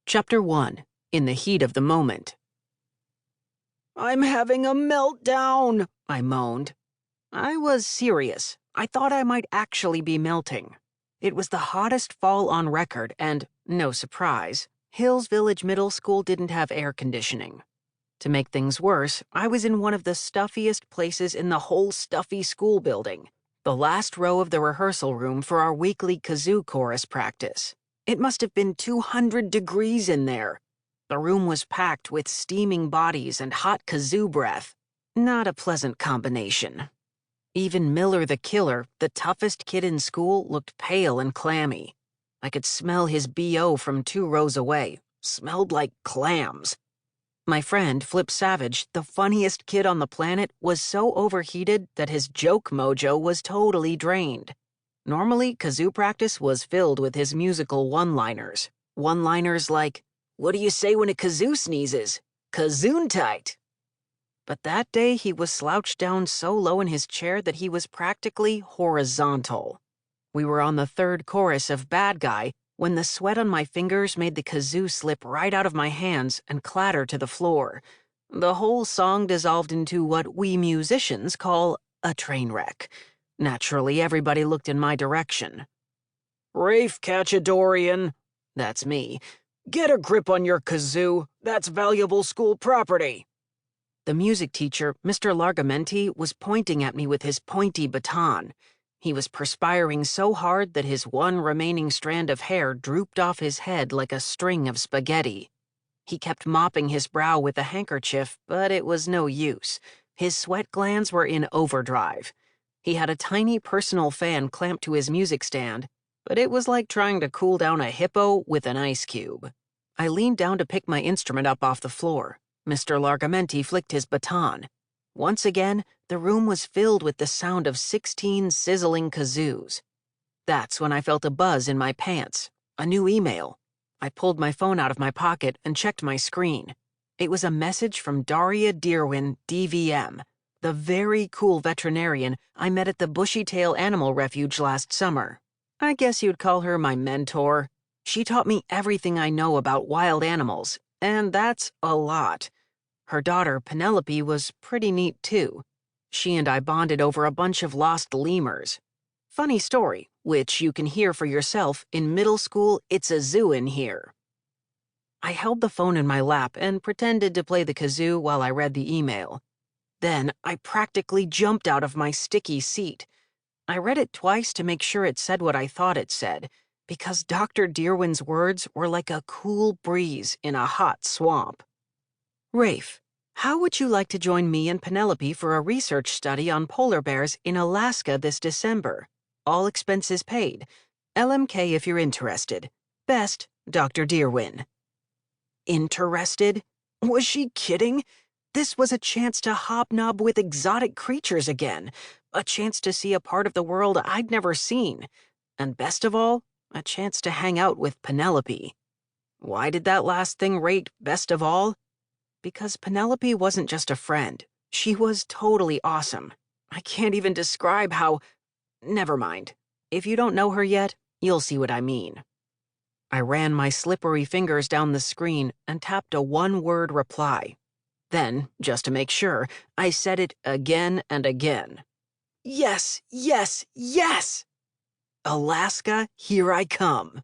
Chapter 1. In the Heat of the Moment. "I'm having a meltdown," I moaned. I was serious. I thought I might actually be melting. It was the hottest fall on record, and, no surprise, Hills Village Middle School didn't have air conditioning. To make things worse, I was in one of the stuffiest places in the whole stuffy school building, the last row of the rehearsal room for our weekly kazoo chorus practice. It must have been 200 degrees in there. The room was packed with steaming bodies and hot kazoo breath. Not a pleasant combination. Even Miller the killer, the toughest kid in school, looked pale and clammy. I could smell his BO from 2 rows away. Smelled like clams. My friend, Flip Savage, the funniest kid on the planet, was so overheated that his joke mojo was totally drained. Normally, kazoo practice was filled with his musical one-liners. One-liners like, "What do you say when a kazoo sneezes? Kazoon-tight." But that day he was slouched down so low in his chair that he was practically horizontal. We were on the 3rd chorus of Bad Guy when the sweat on my fingers made the kazoo slip right out of my hands and clatter to the floor. The whole song dissolved into what we musicians call a train wreck. Naturally, everybody looked in my direction. "Rafe Cachadorian," that's me, "get a grip on your kazoo. That's valuable school property." The music teacher, Mr. Largamenti, was pointing at me with his pointy baton. He was perspiring so hard that his one remaining strand of hair drooped off his head like a string of spaghetti. He kept mopping his brow with a handkerchief, but it was no use. His sweat glands were in overdrive. He had a tiny personal fan clamped to his music stand, but it was like trying to cool down a hippo with an ice cube. I leaned down to pick my instrument up off the floor. Mr. Largamenti flicked his baton. Once again, the room was filled with the sound of 16 sizzling kazoos. That's when I felt a buzz in my pants. A new email. I pulled my phone out of my pocket and checked my screen. It was a message from Daria Deerwin, DVM, the very cool veterinarian I met at the Bushytail Animal Refuge last summer. I guess you'd call her my mentor. She taught me everything I know about wild animals, and that's a lot. Her daughter, Penelope, was pretty neat too. She and I bonded over a bunch of lost lemurs. Funny story, which you can hear for yourself in Middle School It's a Zoo in Here. I held the phone in my lap and pretended to play the kazoo while I read the email. Then I practically jumped out of my sticky seat. I read it twice to make sure it said what I thought it said, because Dr. Deerwin's words were like a cool breeze in a hot swamp. "Rafe, how would you like to join me and Penelope for a research study on polar bears in Alaska this December? All expenses paid. LMK if you're interested. Best, Dr. Deerwin." Interested? Was she kidding? This was a chance to hobnob with exotic creatures again, a chance to see a part of the world I'd never seen, and best of all, a chance to hang out with Penelope. Why did that last thing rate best of all? Because Penelope wasn't just a friend. She was totally awesome. I can't even describe how... Never mind. If you don't know her yet, you'll see what I mean. I ran my slippery fingers down the screen and tapped a one-word reply. Then, just to make sure, I said it again and again. "Yes, yes, yes! Alaska, here I come."